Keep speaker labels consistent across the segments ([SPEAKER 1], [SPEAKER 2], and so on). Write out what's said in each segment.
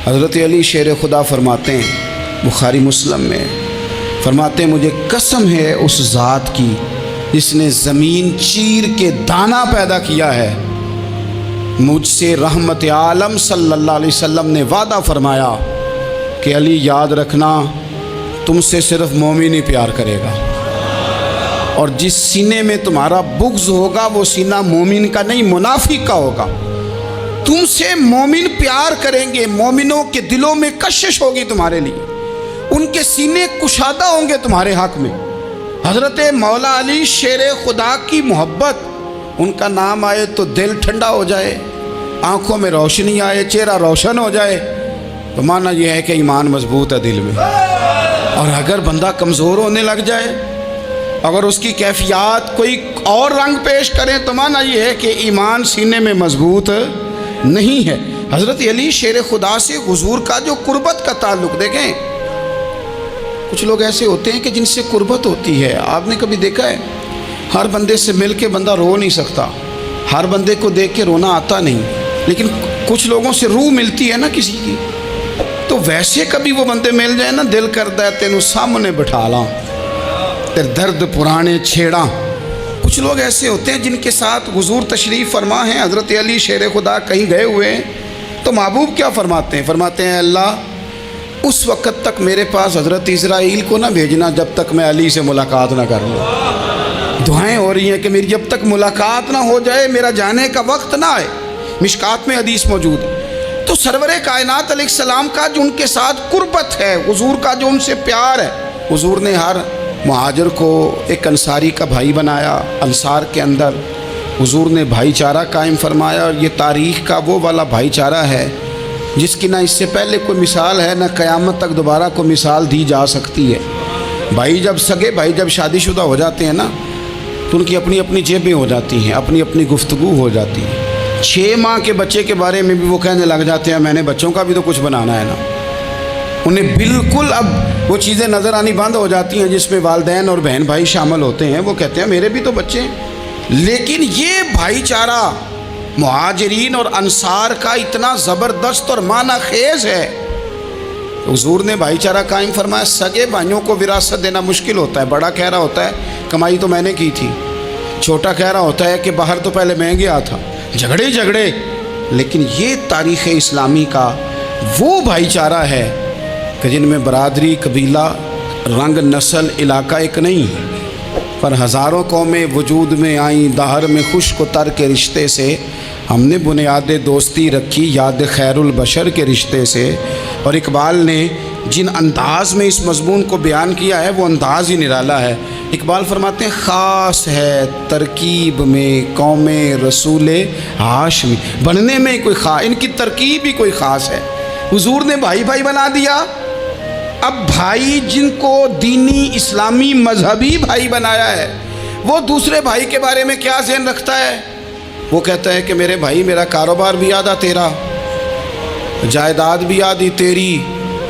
[SPEAKER 1] حضرت علی شیر خدا فرماتے ہیں بخاری مسلم میں، فرماتے ہیں مجھے قسم ہے اس ذات کی جس نے زمین چیر کے دانہ پیدا کیا ہے، مجھ سے رحمت عالم صلی اللہ علیہ وسلم نے وعدہ فرمایا کہ علی یاد رکھنا تم سے صرف مومن ہی پیار کرے گا، اور جس سینے میں تمہارا بغض ہوگا وہ سینہ مومن کا نہیں منافق کا ہوگا۔ تم سے مومن پیار کریں گے، مومنوں کے دلوں میں کشش ہوگی تمہارے لیے، ان کے سینے کشادہ ہوں گے تمہارے حق میں۔ حضرت مولا علی شیر خدا کی محبت، ان کا نام آئے تو دل ٹھنڈا ہو جائے، آنکھوں میں روشنی آئے، چہرہ روشن ہو جائے، تو معنی یہ ہے کہ ایمان مضبوط ہے دل میں۔ اور اگر بندہ کمزور ہونے لگ جائے، اگر اس کی کیفیات کوئی اور رنگ پیش کریں، تو معنی یہ ہے کہ ایمان سینے میں مضبوط نہیں ہے۔ حضرت علی شیر خدا سے حضور کا جو قربت کا تعلق دیکھیں، کچھ لوگ ایسے ہوتے ہیں کہ جن سے قربت ہوتی ہے، آپ نے کبھی دیکھا ہے ہر بندے سے مل کے بندہ رو نہیں سکتا، ہر بندے کو دیکھ کے رونا آتا نہیں، لیکن کچھ لوگوں سے روح ملتی ہے نا کسی کی، تو ویسے کبھی وہ بندے مل جائیں نا، دل کرتا ہے تینوں سامنے بٹھا لاں، تیرے درد پرانے چھیڑاں۔ کچھ لوگ ایسے ہوتے ہیں جن کے ساتھ حضور تشریف فرما ہیں، حضرت علی شیر خدا کہیں گئے ہوئے ہیں، تو محبوب کیا فرماتے ہیں؟ فرماتے ہیں اللہ اس وقت تک میرے پاس حضرت اسرائیل کو نہ بھیجنا جب تک میں علی سے ملاقات نہ کر لوں۔ دعائیں ہو رہی ہیں کہ میری جب تک ملاقات نہ ہو جائے، میرا جانے کا وقت نہ آئے۔ مشکات میں حدیث موجود ہے۔ تو سرور کائنات علیہ السلام کا جو ان کے ساتھ قربت ہے، حضور کا جو ان سے پیار ہے، حضور نے ہر مہاجر کو ایک انصاری کا بھائی بنایا، انصار کے اندر حضور نے بھائی چارہ قائم فرمایا، اور یہ تاریخ کا وہ والا بھائی چارہ ہے جس کی نہ اس سے پہلے کوئی مثال ہے، نہ قیامت تک دوبارہ کوئی مثال دی جا سکتی ہے۔ بھائی جب سگے بھائی جب شادی شدہ ہو جاتے ہیں نا، تو ان کی اپنی اپنی جیبیں ہو جاتی ہیں، اپنی اپنی گفتگو ہو جاتی ہے۔ 6 ماہ کے بچے کے بارے میں بھی وہ کہنے لگ جاتے ہیں میں نے بچوں کا بھی تو کچھ بنانا ہے نا۔ انہیں بالکل اب وہ چیزیں نظر آنی بند ہو جاتی ہیں جس میں والدین اور بہن بھائی شامل ہوتے ہیں، وہ کہتے ہیں میرے بھی تو بچے ہیں۔ لیکن یہ بھائی چارہ مہاجرین اور انصار کا اتنا زبردست اور معنی خیز ہے، حضور نے بھائی چارہ قائم فرمایا۔ سگے بھائیوں کو وراثت دینا مشکل ہوتا ہے، بڑا کہہ رہا ہوتا ہے کمائی تو میں نے کی تھی، چھوٹا کہہ رہا ہوتا ہے کہ باہر تو پہلے میں گیا تھا، جھگڑے جھگڑے۔ لیکن یہ تاریخ اسلامی کا وہ بھائی چارہ ہے کہ جن میں برادری، قبیلہ، رنگ، نسل، علاقہ ایک نہیں، پر ہزاروں قومیں وجود میں آئیں، دہر میں خشک و تر کے رشتے سے ہم نے بنیاد دوستی رکھی، یاد خیر البشر کے رشتے سے۔ اور اقبال نے جن انداز میں اس مضمون کو بیان کیا ہے وہ انداز ہی نرالا ہے۔ اقبال فرماتے ہیں خاص ہے ترکیب میں قوم رسول ہاشمی، بننے میں کوئی خاص، ان کی ترکیب ہی کوئی خاص ہے۔ حضور نے بھائی بھائی بنا دیا۔ اب بھائی جن کو دینی اسلامی مذہبی بھائی بنایا ہے، وہ دوسرے بھائی کے بارے میں کیا ذہن رکھتا ہے؟ وہ کہتا ہے کہ میرے بھائی میرا کاروبار بھی آدھا تیرا، جائیداد بھی آدھی تیری،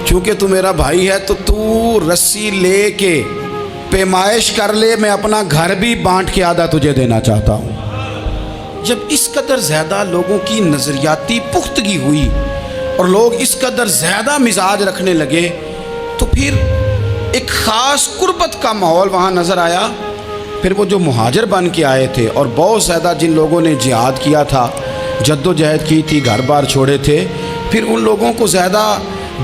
[SPEAKER 1] چونکہ تو میرا بھائی ہے تو تو رسی لے کے پیمائش کر لے، میں اپنا گھر بھی بانٹ کے آدھا تجھے دینا چاہتا ہوں۔ جب اس قدر زیادہ لوگوں کی نظریاتی پختگی ہوئی اور لوگ اس قدر زیادہ مزاج رکھنے لگے، تو پھر ایک خاص قربت کا ماحول وہاں نظر آیا۔ پھر وہ جو مہاجر بن کے آئے تھے اور بہت زیادہ جن لوگوں نے جہاد کیا تھا، جد و جہد کی تھی، گھر بار چھوڑے تھے، پھر ان لوگوں کو زیادہ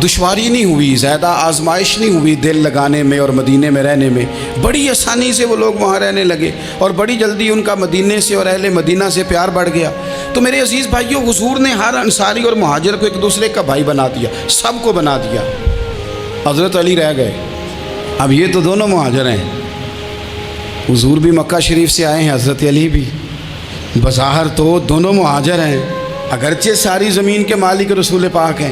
[SPEAKER 1] دشواری نہیں ہوئی، زیادہ آزمائش نہیں ہوئی دل لگانے میں اور مدینے میں رہنے میں، بڑی آسانی سے وہ لوگ وہاں رہنے لگے، اور بڑی جلدی ان کا مدینے سے اور اہل مدینہ سے پیار بڑھ گیا۔ تو میرے عزیز بھائیوں، حضور نے ہر انصاری اور مہاجر کو ایک دوسرے کا بھائی بنا دیا، سب کو بنا دیا۔ حضرت علی رہ گئے، اب یہ تو دونوں مہاجر ہیں، حضور بھی مکہ شریف سے آئے ہیں، حضرت علی بھی، بظاہر تو دونوں مہاجر ہیں، اگرچہ ساری زمین کے مالک رسول پاک ہیں،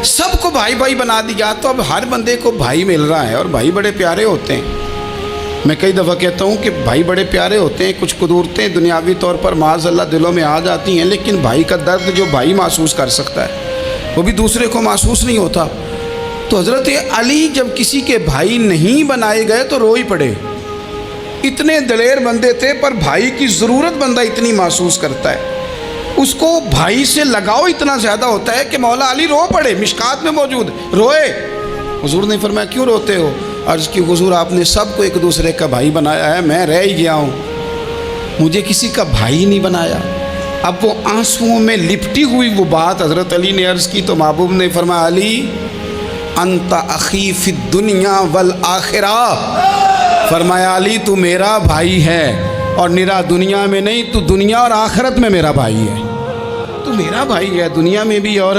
[SPEAKER 1] سب کو بھائی بھائی بنا دیا۔ تو اب ہر بندے کو بھائی مل رہا ہے، اور بھائی بڑے پیارے ہوتے ہیں۔ میں کئی دفعہ کہتا ہوں کہ بھائی بڑے پیارے ہوتے ہیں، کچھ قدورتیں دنیاوی طور پر معاذ اللہ دلوں میں آ جاتی ہیں، لیکن بھائی کا درد جو بھائی محسوس کر سکتا ہے وہ بھی دوسرے کو محسوس نہیں ہوتا۔ تو حضرت علی جب کسی کے بھائی نہیں بنائے گئے تو رو ہی پڑے، اتنے دلیر بندے تھے، پر بھائی کی ضرورت بندہ اتنی محسوس کرتا ہے۔ اس کو بھائی سے لگاؤ اتنا زیادہ ہوتا ہے کہ مولا علی رو پڑے، مشکات میں موجود روئے۔ حضور نے فرمایا کیوں روتے ہو؟ عرض کی حضور آپ نے سب کو ایک دوسرے کا بھائی بنایا ہے، میں رہ ہی گیا ہوں، مجھے کسی کا بھائی نہیں بنایا۔ اب وہ آنسوؤں میں لپٹی ہوئی وہ بات حضرت علی نے عرض کی تو محبوب نے فرمایا علی انت اخی فی الدنیا والآخرہ، فرمایا علی تو میرا بھائی ہے اور نرا دنیا میں نہیں، تو دنیا اور آخرت میں میرا بھائی ہے، تو میرا بھائی ہے دنیا میں بھی اور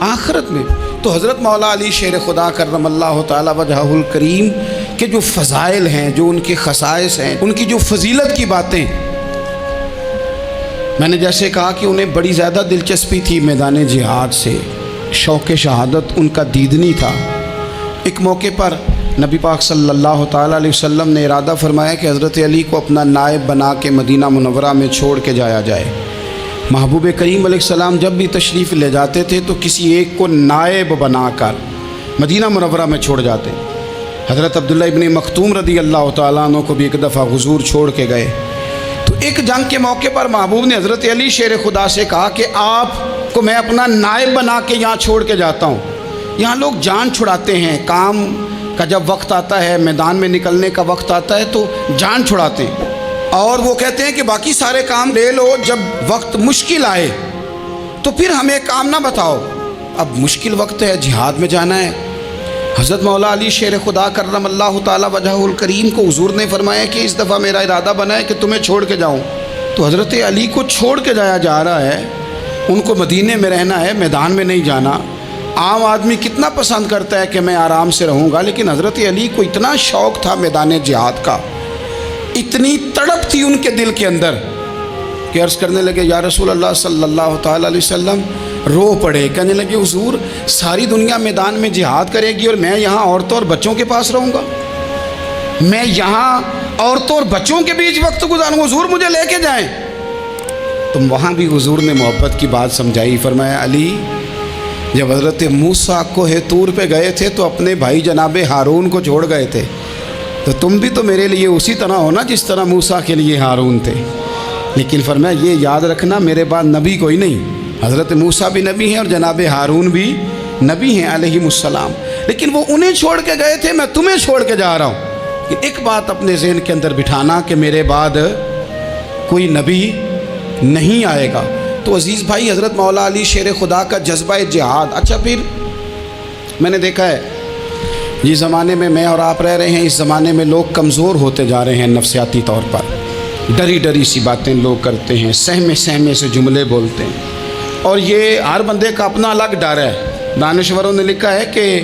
[SPEAKER 1] آخرت میں۔ تو حضرت مولا علی شیر خدا کرم اللہ تعالی وجہہ الکریم کے جو فضائل ہیں، جو ان کے خصائص ہیں، ان کی جو فضیلت کی باتیں، میں نے جیسے کہا کہ انہیں بڑی زیادہ دلچسپی تھی میدان جہاد سے، شوق شہادت ان کا دیدنی تھا۔ ایک موقع پر نبی پاک صلی اللہ تعالیٰ علیہ وسلم نے ارادہ فرمایا کہ حضرت علی کو اپنا نائب بنا کے مدینہ منورہ میں چھوڑ کے جایا جائے۔ محبوب کریم علیہ السلام جب بھی تشریف لے جاتے تھے تو کسی ایک کو نائب بنا کر مدینہ منورہ میں چھوڑ جاتے۔ حضرت عبداللہ ابن مختوم رضی اللہ تعالیٰ عنہ کو بھی ایک دفعہ حضور چھوڑ کے گئے، تو ایک جنگ کے موقع پر محبوب نے حضرت علی شیر خدا سے کہا کہ آپ کو میں اپنا نائب بنا کے یہاں چھوڑ کے جاتا ہوں۔ یہاں لوگ جان چھڑاتے ہیں، کام کا جب وقت آتا ہے، میدان میں نکلنے کا وقت آتا ہے تو جان چھڑاتے ہیں، اور وہ کہتے ہیں کہ باقی سارے کام لے لو، جب وقت مشکل آئے تو پھر ہمیں کام نہ بتاؤ۔ اب مشکل وقت ہے، جہاد میں جانا ہے۔ حضرت مولا علی شیر خدا کرم اللہ تعالی وجہہ الکریم کو حضور نے فرمایا کہ اس دفعہ میرا ارادہ بنا ہے کہ تمہیں چھوڑ کے جاؤں۔ تو حضرت علی کو چھوڑ کے جایا جا رہا ہے، ان کو مدینے میں رہنا ہے، میدان میں نہیں جانا۔ عام آدمی کتنا پسند کرتا ہے کہ میں آرام سے رہوں گا، لیکن حضرت علی کو اتنا شوق تھا میدان جہاد کا، اتنی تڑپ تھی ان کے دل کے اندر کہ عرض کرنے لگے یا رسول اللہ صلی اللہ تعالیٰ علیہ وسلم، رو پڑے، کہنے لگے حضور ساری دنیا میدان میں جہاد کرے گی اور میں یہاں عورتوں اور بچوں کے پاس رہوں گا، میں یہاں عورتوں اور بچوں کے بیچ وقت گزاروں، حضور مجھے لے کے جائیں۔ تو وہاں بھی حضور نے محبت کی بات سمجھائی، فرمایا علی جب حضرت موسیٰ کوہ طور پہ گئے تھے تو اپنے بھائی جناب ہارون کو چھوڑ گئے تھے، تو تم بھی تو میرے لیے اسی طرح ہونا جس طرح موسیٰ کے لیے ہارون تھے، لیکن فرمایا یہ یاد رکھنا میرے بعد نبی کوئی نہیں، حضرت موسیٰ بھی نبی ہیں اور جناب ہارون بھی نبی ہیں علیہم السلام، لیکن وہ انہیں چھوڑ کے گئے تھے، میں تمہیں چھوڑ کے جا رہا ہوں۔ کہ ایک بات اپنے ذہن کے اندر بٹھانا کہ میرے بعد کوئی نبی نہیں آئے گا۔ تو عزیز بھائی حضرت مولا علی شیر خدا کا جذبہ جہاد، اچھا پھر میں نے دیکھا ہے جس زمانے میں میں اور آپ رہ رہے ہیں، اس زمانے میں لوگ کمزور ہوتے جا رہے ہیں نفسیاتی طور پر، ڈری ڈری سی باتیں لوگ کرتے ہیں، سہمے سہمے سے جملے بولتے ہیں، اور یہ ہر بندے کا اپنا الگ ڈر ہے۔ دانشوروں نے لکھا ہے کہ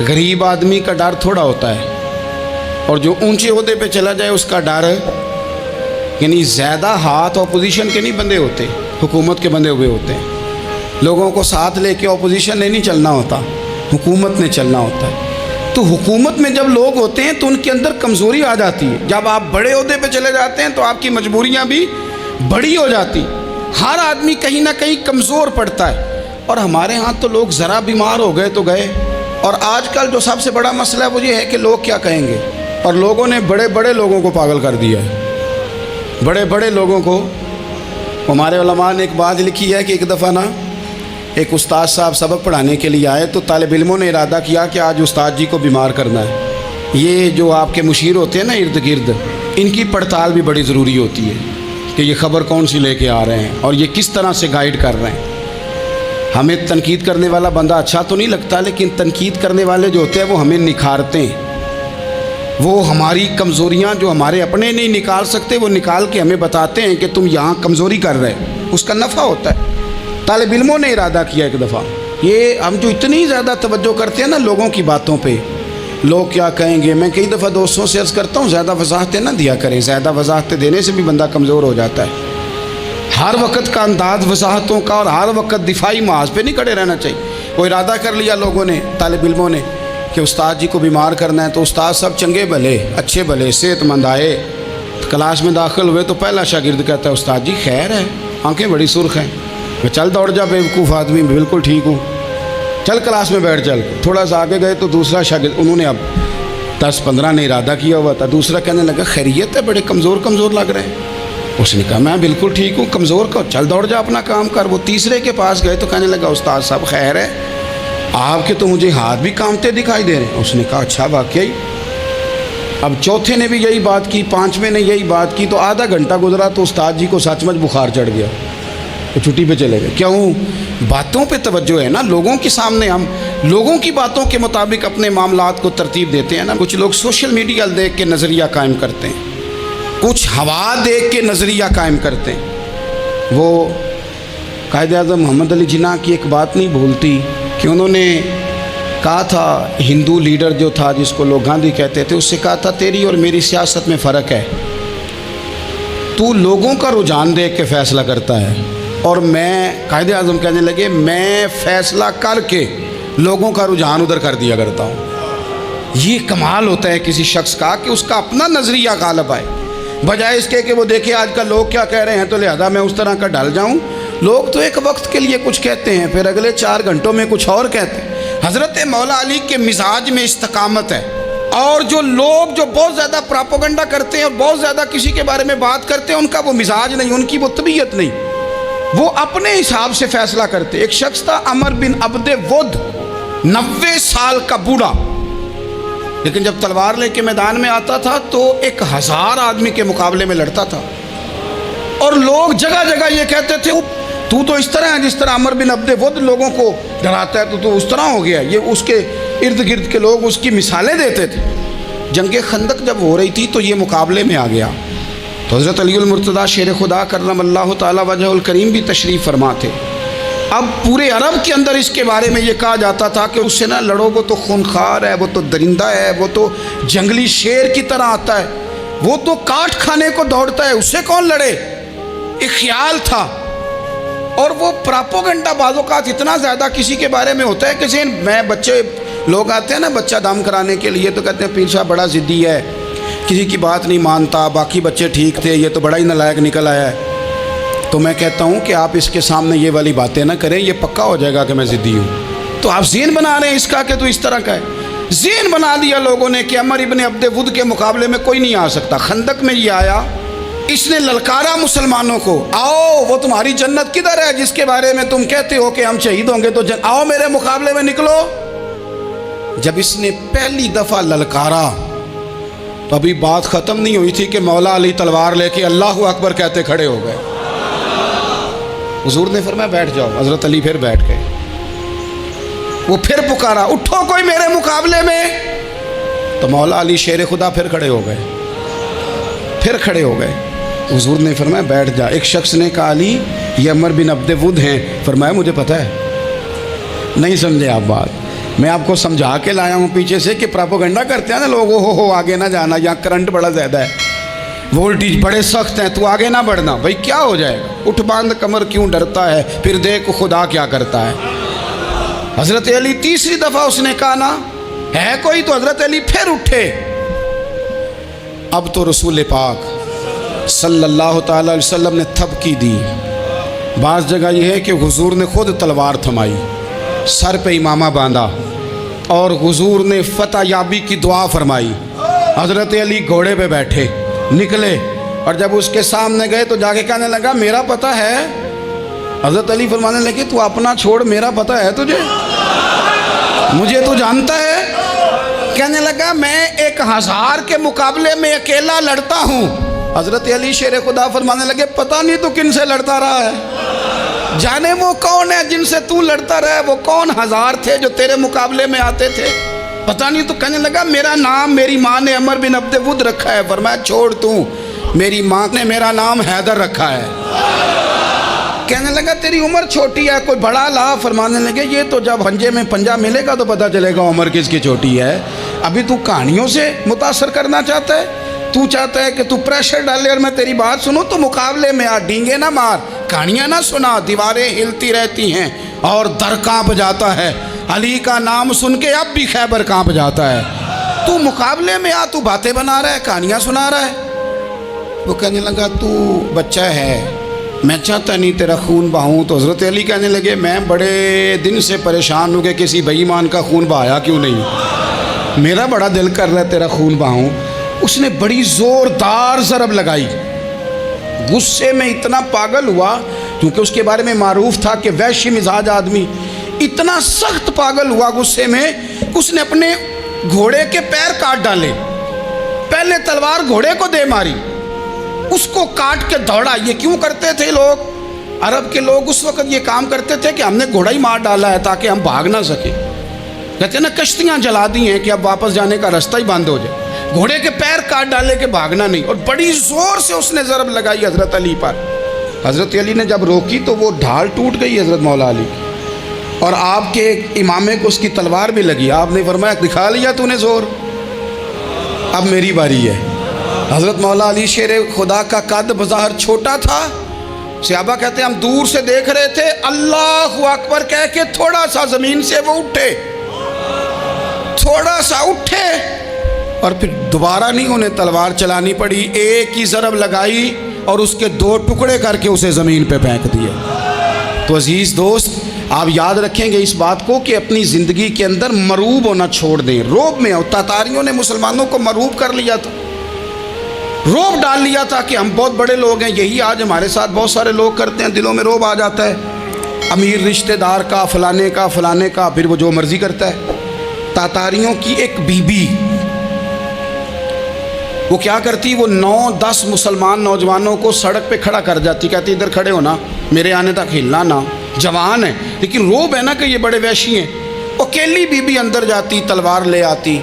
[SPEAKER 1] غریب آدمی کا ڈر تھوڑا ہوتا ہے اور جو اونچے عہدے پہ چلا جائے اس کا ڈر، یعنی زیادہ ہاتھ اپوزیشن کے نہیں بندے ہوتے، حکومت کے بندے ہوئے ہوتے ہیں۔ لوگوں کو ساتھ لے کے اپوزیشن نے نہیں چلنا ہوتا، حکومت نے چلنا ہوتا ہے۔ تو حکومت میں جب لوگ ہوتے ہیں تو ان کے اندر کمزوری آ جاتی ہے، جب آپ بڑے عہدے پہ چلے جاتے ہیں تو آپ کی مجبوریاں بھی بڑی ہو جاتی، ہر آدمی کہیں نہ کہیں کمزور پڑتا ہے۔ اور ہمارے ہاں تو لوگ ذرا بیمار ہو گئے تو گئے، اور آج کل جو سب سے بڑا مسئلہ ہے وہ یہ ہے کہ لوگ کیا کہیں گے، اور لوگوں نے بڑے بڑے لوگوں کو پاگل کر دیا ہے، بڑے بڑے لوگوں کو۔ ہمارے علماء نے ایک بات لکھی ہے کہ ایک دفعہ نا ایک استاد صاحب سبق پڑھانے کے لیے آئے تو طالب علموں نے ارادہ کیا کہ آج استاد جی کو بیمار کرنا ہے۔ یہ جو آپ کے مشیر ہوتے ہیں نا ارد گرد، ان کی پڑتال بھی بڑی ضروری ہوتی ہے کہ یہ خبر کون سی لے کے آ رہے ہیں اور یہ کس طرح سے گائیڈ کر رہے ہیں۔ ہمیں تنقید کرنے والا بندہ اچھا تو نہیں لگتا، لیکن تنقید کرنے والے جو ہوتے ہیں وہ ہمیں نکھارتے ہیں، وہ ہماری کمزوریاں جو ہمارے اپنے نہیں نکال سکتے وہ نکال کے ہمیں بتاتے ہیں کہ تم یہاں کمزوری کر رہے، اس کا نفع ہوتا ہے۔ طالب علموں نے ارادہ کیا ایک دفعہ، یہ ہم جو اتنی زیادہ توجہ کرتے ہیں نا لوگوں کی باتوں پہ، لوگ کیا کہیں گے، میں کئی دفعہ دوستوں سے عرض کرتا ہوں زیادہ وضاحتیں نہ دیا کریں، زیادہ وضاحتیں دینے سے بھی بندہ کمزور ہو جاتا ہے۔ ہر وقت کا انداز وضاحتوں کا اور ہر وقت دفاعی محاذ پہ نہیں کھڑے رہنا چاہیے۔ وہ ارادہ کر لیا لوگوں نے، طالب علموں نے، کہ استاد جی کو بیمار کرنا ہے، تو استاد سب چنگے بھلے اچھے بھلے صحت مند آئے، کلاس میں داخل ہوئے تو پہلا شاگرد کہتا ہے استاد جی خیر ہے، آنکھیں بڑی سرخ ہیں۔ میں چل دوڑ جا بیوقوف آدمی، بالکل ٹھیک ہوں، چل کلاس میں بیٹھ چل۔ تھوڑا سا آگے گئے تو دوسرا شاگرد، انہوں نے اب 10-15 نے ارادہ کیا ہوا تھا، دوسرا کہنے لگا خیریت ہے، بڑے کمزور کمزور لگ رہے ہیں۔ اس نے کہا میں بالکل ٹھیک ہوں، کمزور کو چل دوڑ جا اپنا کام کر۔ وہ تیسرے کے پاس گئے تو کہنے لگا استاد صاحب خیر ہے، آپ کے تو مجھے ہاتھ بھی کانپتے دکھائی دے رہے ہیں۔ اس نے کہا اچھا واقعی؟ اب چوتھے نے بھی یہی بات کی، پانچویں نے یہی بات کی، تو آدھا گھنٹہ گزرا تو استاد جی کو سچ مچ بخار چڑھ گیا، تو چھٹی پہ چلے گئے۔ کیوں؟ باتوں پہ توجہ ہے نا، لوگوں کے سامنے ہم لوگوں کی باتوں کے مطابق اپنے معاملات کو ترتیب دیتے ہیں نا۔ کچھ لوگ سوشل میڈیا دیکھ کے نظریہ قائم کرتے ہیں، کچھ ہوا دیکھ کے نظریہ قائم کرتے ہیں۔ وہ قائد اعظم محمد علی جناح کی ایک بات نہیں بھولتی کہ انہوں نے کہا تھا، ہندو لیڈر جو تھا جس کو لوگ گاندھی کہتے تھے، اس سے کہا تھا تیری اور میری سیاست میں فرق ہے، تو لوگوں کا رجحان دیکھ کے فیصلہ کرتا ہے، اور میں قائد اعظم کہنے لگے میں فیصلہ کر کے لوگوں کا رجحان ادھر کر دیا کرتا ہوں۔ یہ کمال ہوتا ہے کسی شخص کا کہ اس کا اپنا نظریہ غالب آئے، بجائے اس کے کہ وہ دیکھے آج کل لوگ کیا کہہ رہے ہیں تو لہذا میں اس طرح کا ڈھل جاؤں۔ لوگ تو ایک وقت کے لیے کچھ کہتے ہیں، پھر اگلے 4 گھنٹوں میں کچھ اور کہتے ہیں۔ حضرت مولا علی کے مزاج میں استقامت ہے، اور جو لوگ جو بہت زیادہ پراپوگنڈا کرتے ہیں اور بہت زیادہ کسی کے بارے میں بات کرتے ہیں، ان کا وہ مزاج نہیں، ان کی وہ طبیعت نہیں، وہ اپنے حساب سے فیصلہ کرتے۔ ایک شخص تھا عمر بن عبد ود، 90 سال کا بوڑھا، لیکن جب تلوار لے کے میدان میں آتا تھا تو 1000 آدمی کے مقابلے میں لڑتا تھا، اور لوگ جگہ جگہ یہ کہتے تھے تو اس طرح ہے جس طرح عمر بن عبد ود لوگوں کو ڈراتا ہے، تو اس طرح ہو گیا۔ یہ اس کے ارد گرد کے لوگ اس کی مثالیں دیتے تھے۔ جنگ خندق جب ہو رہی تھی تو یہ مقابلے میں آ گیا، تو حضرت علی المرتضیٰ شیر خدا کرم اللہ تعالی وجہ الکریم بھی تشریف فرما تھے۔ اب پورے عرب کے اندر اس کے بارے میں یہ کہا جاتا تھا کہ اس سے نہ لڑو، وہ تو خونخوار ہے، وہ تو درندہ ہے، وہ تو جنگلی شیر کی طرح آتا ہے، وہ تو کاٹ کھانے کو دوڑتا ہے، اس سے کون لڑے؟ ایک خیال تھا، اور وہ پراپوگنڈا بعض اوقات اتنا زیادہ کسی کے بارے میں ہوتا ہے کہ میں بچے لوگ آتے ہیں نا بچہ دم کرانے کے لیے، تو کہتے ہیں پیر صاحب بڑا ضدی ہے، کسی کی بات نہیں مانتا، باقی بچے ٹھیک تھے، یہ تو بڑا ہی نالائق نکل آیا ہے۔ تو میں کہتا ہوں کہ آپ اس کے سامنے یہ والی باتیں نہ کریں، یہ پکا ہو جائے گا کہ میں ضدی ہوں۔ تو آپ ذہن بنا رہے ہیں اس کا کہ تو اس طرح کا ہے، ذہن بنا دیا لوگوں نے کہ عمر ابن عبد ود کے مقابلے میں کوئی نہیں آ سکتا۔ خندق میں یہ آیا، اس نے للکارا مسلمانوں کو، آؤ وہ تمہاری جنت کدھر ہے جس کے بارے میں تم کہتے ہو کہ ہم شہید ہوں گے، تو آؤ میرے مقابلے میں نکلو۔ جب اس نے پہلی دفعہ للکارا تو ابھی بات ختم نہیں ہوئی تھی کہ مولا علی تلوار لے کے اللہ اکبر کہتے کھڑے ہو گئے۔ حضور نے فرمایا بیٹھ جاؤ، حضرت علی پھر بیٹھ گئے۔ وہ پھر پکارا اٹھو کوئی میرے مقابلے میں، تو مولا علی شیر خدا پھر کھڑے ہو گئے، پھر کھڑے ہو گئے۔ حضور نے فرمایا بیٹھ جا۔ ایک شخص نے کہا علی یہ عمر بن عبد ود ہیں، فرمایا مجھے پتہ ہے۔ نہیں سمجھے آپ بات، میں آپ کو سمجھا کے لایا ہوں پیچھے سے کہ پراپوگنڈا کرتے ہیں نا لوگ، ہو آگے نہ جانا، یہاں کرنٹ بڑا زیادہ ہے، وولٹیج بڑے سخت ہیں، تو آگے نہ بڑھنا۔ بھائی کیا ہو جائے گا، اٹھ باندھ کمر کیوں ڈرتا ہے، پھر دیکھ خدا کیا کرتا ہے۔ حضرت علی تیسری دفعہ اس نے کہا نا ہے کوئی، تو حضرت علی پھر اٹھے۔ اب تو رسول پاک صلی اللہ تعالی علیہ وسلم نے تھپکی دی۔ بعض جگہ یہ ہے کہ حضور نے خود تلوار تھمائی، سر پہ امامہ باندھا، اور حضور نے فتح یابی کی دعا فرمائی۔ حضرت علی گھوڑے پہ بیٹھے نکلے، اور جب اس کے سامنے گئے تو جا کے کہنے لگا میرا پتہ ہے۔ حضرت علی فرمانے لگے تو اپنا چھوڑ، میرا پتہ ہے تجھے، مجھے تو جانتا ہے۔ کہنے لگا میں 1000 کے مقابلے میں اکیلا لڑتا ہوں۔ حضرت علی شیر خدا فرمانے لگے پتہ نہیں تو کن سے لڑتا رہا ہے، جانے وہ کون ہے جن سے تو لڑتا رہا ہے، وہ کون 1000 تھے جو تیرے مقابلے میں آتے تھے، پتہ نہیں۔ تو کہنے لگا میرا نام میری ماں نے عمر بن عبد ود رکھا ہے۔ فرمایا چھوڑ تو، میری ماں نے میرا نام حیدر رکھا ہے۔ کہنے لگا تیری عمر چھوٹی ہے، کوئی بڑا لا۔ فرمانے لگے یہ تو جب پنجے میں پنجہ ملے گا تو پتہ چلے گا عمر کس کی چھوٹی ہے، ابھی تو کہانیوں سے متاثر کرنا چاہتا ہے، تو چاہتا ہے کہ تو پریشر ڈالے اور میں تیری بات سنوں، تو مقابلے میں آ، ڈینگے نہ مار، کہانیاں نہ سنا، دیواریں ہلتی رہتی ہیں اور در کانپ جاتا ہے، علی کا نام سن کے اب بھی خیبر کانپ جاتا ہے، تو مقابلے میں آ، تو باتیں بنا رہا ہے، کہانیاں سنا رہا ہے۔ وہ کہنے لگا تو بچہ ہے، میں چاہتا نہیں تیرا خون بہاؤں۔ تو حضرت علی کہنے لگے میں بڑے دن سے پریشان ہوں کہ کسی بے ایمان کا خون بہایا کیوں نہیں، میرا بڑا دل کر رہا ہے تیرا خون بہاؤں۔ اس نے بڑی زوردار ضرب لگائی، غصے میں اتنا پاگل ہوا، کیونکہ اس کے بارے میں معروف تھا کہ وحشی مزاج آدمی، اتنا سخت پاگل ہوا غصے میں، اس نے اپنے گھوڑے کے پیر کاٹ ڈالے، پہلے تلوار گھوڑے کو دے ماری، اس کو کاٹ کے دوڑا۔ یہ کیوں کرتے تھے لوگ؟ عرب کے لوگ اس وقت یہ کام کرتے تھے کہ ہم نے گھوڑا ہی مار ڈالا ہے تاکہ ہم بھاگ نہ سکیں۔ کہتے ہیں نا کشتیاں جلا دی ہیں کہ اب واپس جانے کا راستہ ہی بند ہو جائے، گھوڑے کے پیر کاٹ ڈالے کہ بھاگنا نہیں، اور بڑی زور سے اس نے ضرب لگائی حضرت علی پر۔ حضرت علی نے جب روکی تو وہ ڈھال ٹوٹ گئی حضرت مولا علی کی، اور آپ کے امامے کو اس کی تلوار بھی لگی۔ آپ نے فرمایا دکھا لیا تو نے زور، اب میری باری ہے۔ حضرت مولا علی شیر خدا کا قد بظاہر چھوٹا تھا، صحابہ کہتے ہیں ہم دور سے دیکھ رہے تھے، اللہ اکبر کہہ کے تھوڑا سا زمین سے وہ اٹھے، تھوڑا سا اٹھے، اور پھر دوبارہ نہیں انہیں تلوار چلانی پڑی، ایک ہی ضرب لگائی اور اس کے 2 ٹکڑے کر کے اسے زمین پہ پھینک دیے۔ تو عزیز دوست، آپ یاد رکھیں گے اس بات کو کہ اپنی زندگی کے اندر مروب ہونا چھوڑ دیں، روب میں۔ اور تاتاریوں نے مسلمانوں کو مروب کر لیا تھا، روب ڈال لیا تھا کہ ہم بہت بڑے لوگ ہیں۔ یہی آج ہمارے ساتھ بہت سارے لوگ کرتے ہیں، دلوں میں روب آ جاتا ہے، امیر رشتہ دار کا، فلانے کا، فلانے کا، پھر وہ جو مرضی کرتا ہے۔ تاتاریوں کی ایک بی بی، وہ کیا کرتی، وہ 9-10 مسلمان نوجوانوں کو سڑک پہ کھڑا کر جاتی، کہتی ادھر کھڑے ہونا، میرے آنے تک ہلنا نہ، جوان ہے لیکن روب ہے نا کہ یہ بڑے وحشی ہیں۔ اکیلی بی بی اندر جاتی، تلوار لے آتی،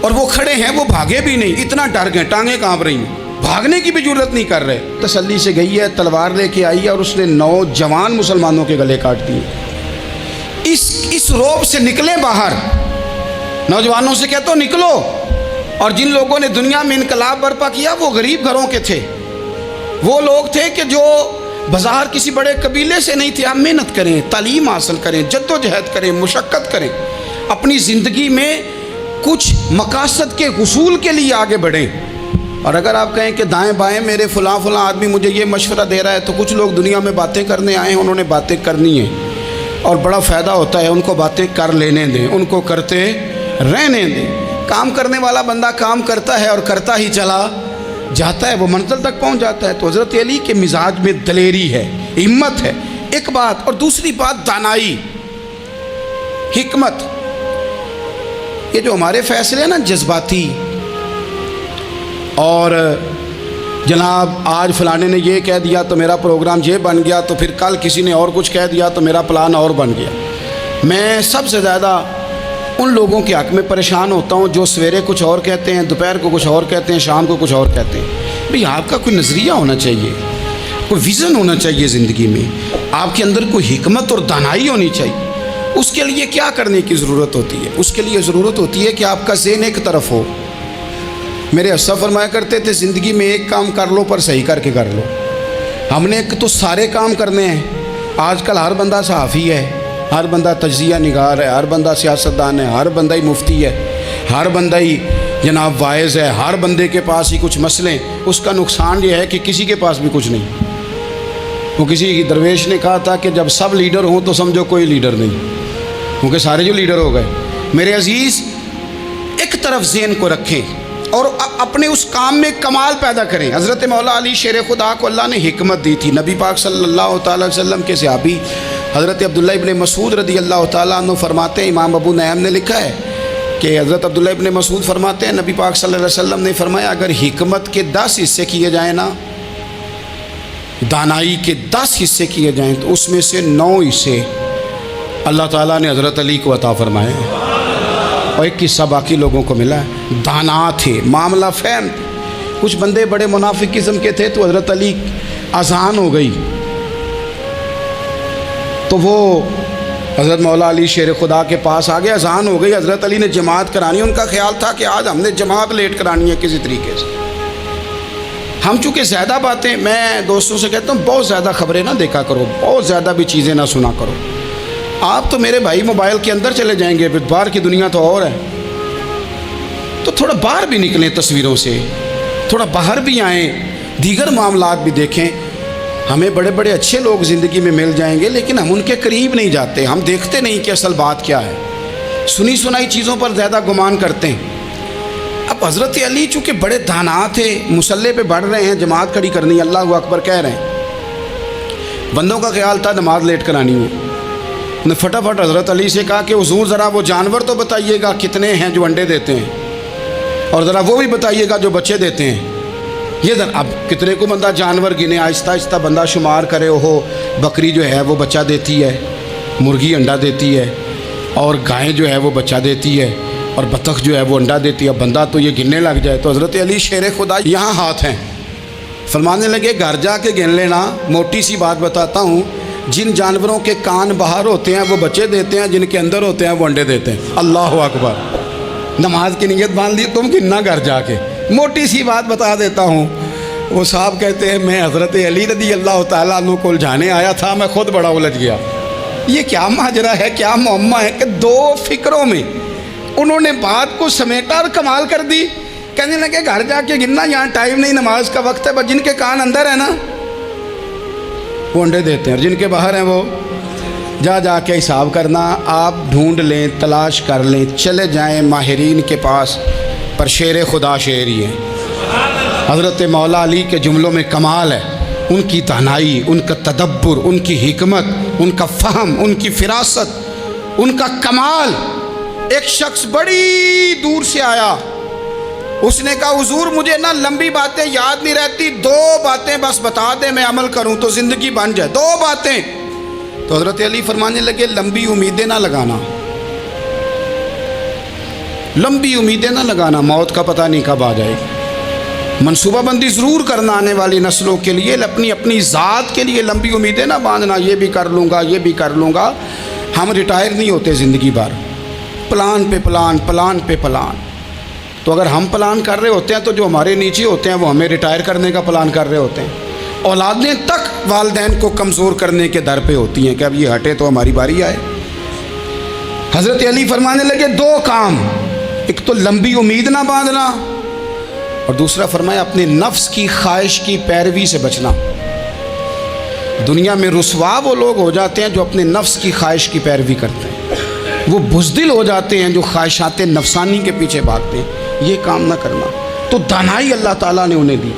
[SPEAKER 1] اور وہ کھڑے ہیں، وہ بھاگے بھی نہیں، اتنا ڈر گئے، ٹانگیں کانپ رہی ہیں، بھاگنے کی بھی جرت نہیں کر رہے۔ تسلی سے گئی ہے، تلوار لے کے آئی ہے، اور اس نے 9 جوان مسلمانوں کے گلے کاٹ دیے۔ اس روب سے نکلیں باہر، نوجوانوں سے کہتا ہوں نکلو۔ اور جن لوگوں نے دنیا میں انقلاب برپا کیا وہ غریب گھروں کے تھے، وہ لوگ تھے کہ جو بظاہر کسی بڑے قبیلے سے نہیں تھے۔ آپ محنت کریں، تعلیم حاصل کریں، جد و جہد کریں، مشقت کریں، اپنی زندگی میں کچھ مقاصد کے حصول کے لیے آگے بڑھیں۔ اور اگر آپ کہیں کہ دائیں بائیں میرے فلاں آدمی مجھے یہ مشورہ دے رہا ہے، تو کچھ لوگ دنیا میں باتیں کرنے آئے ہیں، انہوں نے باتیں کرنی ہیں اور بڑا فائدہ ہوتا ہے، ان کو باتیں کر لینے دیں، ان کو کرتے رہنے دیں۔ کام کرنے والا بندہ کام کرتا ہے اور کرتا ہی چلا جاتا ہے، وہ منزل تک پہنچ جاتا ہے۔ تو حضرت علی کے مزاج میں دلیری ہے، ہمت ہے، ایک بات، اور دوسری بات دانائی، حکمت۔ یہ جو ہمارے فیصلے ہیں نا جذباتی، اور جناب آج فلانے نے یہ کہہ دیا تو میرا پروگرام یہ بن گیا، تو پھر کل کسی نے اور کچھ کہہ دیا تو میرا پلان اور بن گیا۔ میں سب سے زیادہ ان لوگوں کے حق میں پریشان ہوتا ہوں جو سویرے کچھ اور کہتے ہیں، دوپہر کو کچھ اور کہتے ہیں، شام کو کچھ اور کہتے ہیں۔ بھئی آپ کا کوئی نظریہ ہونا چاہیے، کوئی ویژن ہونا چاہیے زندگی میں، آپ کے اندر کوئی حکمت اور دانائی ہونی چاہیے۔ اس کے لیے کیا کرنے کی ضرورت ہوتی ہے؟ اس کے لیے ضرورت ہوتی ہے کہ آپ کا ذہن ایک طرف ہو۔ میرے اسلاف فرمایا کرتے تھے زندگی میں ایک کام کر لو پر صحیح کر کے کر لو۔ ہم نے ایک تو سارے کام کرنے ہیں، آج کل ہر بندہ صحافی ہے، ہر بندہ تجزیہ نگار ہے، ہر بندہ سیاستدان ہے، ہر بندہ ہی مفتی ہے، ہر بندہ ہی جناب واعظ ہے، ہر بندے کے پاس ہی کچھ مسئلے۔ اس کا نقصان یہ ہے کہ کسی کے پاس بھی کچھ نہیں۔ وہ کسی درویش نے کہا تھا کہ جب سب لیڈر ہوں تو سمجھو کوئی لیڈر نہیں، کیونکہ سارے جو لیڈر ہو گئے۔ میرے عزیز، ایک طرف ذہن کو رکھیں اور اپنے اس کام میں کمال پیدا کریں۔ حضرت مولا علی شیر خدا کو اللہ نے حکمت دی تھی۔ نبی پاک صلی اللہ تعالی وسلم کے صحابی حضرت عبداللہ ابن مسعود رضی اللہ تعالیٰ عنہ فرماتے ہیں، امام ابو نعیم نے لکھا ہے کہ حضرت عبداللہ ابن مسعود فرماتے ہیں نبی پاک صلی اللہ علیہ وسلم نے فرمایا اگر حکمت کے 10 حصے کیے جائیں نا، دانائی کے 10 حصے کیے جائیں، تو اس میں سے 9 حصے اللہ تعالیٰ نے حضرت علی کو عطا فرمائے، اور ایک حصہ باقی لوگوں کو ملا ہے۔ دانا تھے، معاملہ فہم تھے۔ کچھ بندے بڑے منافق قسم کے تھے، تو حضرت علی اذان ہو گئی تو وہ حضرت مولا علی شیر خدا کے پاس آ گئے، اذان ہو گئی، حضرت علی نے جماعت کرانی، ان کا خیال تھا کہ آج ہم نے جماعت لیٹ کرانی ہے کسی طریقے سے۔ ہم چونکہ زیادہ باتیں، میں دوستوں سے کہتا ہوں بہت زیادہ خبریں نہ دیکھا کرو، بہت زیادہ بھی چیزیں نہ سنا کرو۔ آپ تو میرے بھائی موبائل کے اندر چلے جائیں گے، پھر باہر کی دنیا تو اور ہے، تو تھوڑا باہر بھی نکلیں تصویروں سے، تھوڑا باہر بھی آئیں، دیگر معاملات بھی دیکھیں۔ ہمیں بڑے بڑے اچھے لوگ زندگی میں مل جائیں گے، لیکن ہم ان کے قریب نہیں جاتے، ہم دیکھتے نہیں کہ اصل بات کیا ہے، سنی سنائی چیزوں پر زیادہ گمان کرتے ہیں۔ اب اب حضرت علی چونکہ بڑے دانا تھے، مصلے پہ بڑھ رہے ہیں، جماعت کھڑی کرنی، اللہ اکبر کہہ رہے ہیں، بندوں کا خیال تھا نماز لیٹ کرانی ہو، نے فٹافٹ حضرت علی سے کہا کہ حضور ذرا وہ جانور تو بتائیے گا کتنے ہیں جو انڈے دیتے ہیں، اور ذرا وہ بھی بتائیے گا جو بچے دیتے ہیں۔ یہ ذرا اب کتنے کو بندہ جانور گنے، آہستہ آہستہ بندہ شمار کرے، وہ بکری جو ہے وہ بچہ دیتی ہے، مرغی انڈا دیتی ہے، اور گائیں جو ہے وہ بچہ دیتی ہے، اور بطخ جو ہے وہ انڈا دیتی ہے، بندہ تو یہ گننے لگ جائے۔ تو حضرت علی شیر خدا یہاں ہاتھ ہیں، فرمانے لگے گھر جا کے گن لینا، موٹی سی بات بتاتا ہوں، جن جانوروں کے کان باہر ہوتے ہیں وہ بچے دیتے ہیں، جن کے اندر ہوتے ہیں وہ انڈے دیتے ہیں۔ اللہ اکبر، نماز کی نیت باندھ لی، تم گننا گھر جا کے۔ موٹی سی بات بتا دیتا ہوں، وہ صاحب کہتے ہیں میں حضرت علی رضی اللہ تعالیٰ عنہ کو الجھانے آیا تھا، میں خود بڑا الجھ گیا۔ یہ کیا ماجرا ہے، کیا معمہ ہے کہ دو فکروں میں انہوں نے بات کو سمیٹا اور کمال کر دی۔ کہنے لگے گھر جا کے گننا، یہاں ٹائم نہیں، نماز کا وقت ہے، بس جن کے کان اندر ہے نا وہ انڈے دیتے ہیں، اور جن کے باہر ہیں وہ جا کے حساب کرنا۔ آپ ڈھونڈ لیں، تلاش کر لیں، چلے جائیں ماہرین کے پاس، پر شیر خدا شیر ہی ہے۔ حضرت مولا علی کے جملوں میں کمال ہے، ان کی دانائی، ان کا تدبر، ان کی حکمت، ان کا فہم، ان کی فراست، ان کا کمال۔ ایک شخص بڑی دور سے آیا، اس نے کہا حضور مجھے نا لمبی باتیں یاد نہیں رہتی، 2 باتیں بس بتا دیں میں عمل کروں تو زندگی بن جائے، 2 باتیں۔ تو حضرت علی فرمانے لگے لمبی امیدیں نہ لگانا، لمبی امیدیں نہ لگانا، موت کا پتہ نہیں کب آ جائے گی۔ منصوبہ بندی ضرور کرنا آنے والی نسلوں کے لیے، اپنی ذات کے لیے لمبی امیدیں نہ باندھنا، یہ بھی کر لوں گا، یہ بھی کر لوں گا۔ ہم ریٹائر نہیں ہوتے زندگی بھر، پلان پہ پلان، پلان پہ پلان۔ تو اگر ہم پلان کر رہے ہوتے ہیں تو جو ہمارے نیچے ہوتے ہیں وہ ہمیں ریٹائر کرنے کا پلان کر رہے ہوتے ہیں۔ اولادیں تک والدین کو کمزور کرنے کے در پہ ہوتی ہیں کہ اب یہ ہٹے تو ہماری باری آئے۔ حضرت علی فرمانے لگے 2 کام، ایک تو لمبی امید نہ باندھنا، اور دوسرا فرمایا اپنے نفس کی خواہش کی پیروی سے بچنا۔ دنیا میں رسوا وہ لوگ ہو جاتے ہیں جو اپنے نفس کی خواہش کی پیروی کرتے ہیں، وہ بزدل ہو جاتے ہیں جو خواہشات نفسانی کے پیچھے بھاگتے ہیں۔ یہ کام نہ کرنا، تو دانائی اللہ تعالیٰ نے انہیں دی۔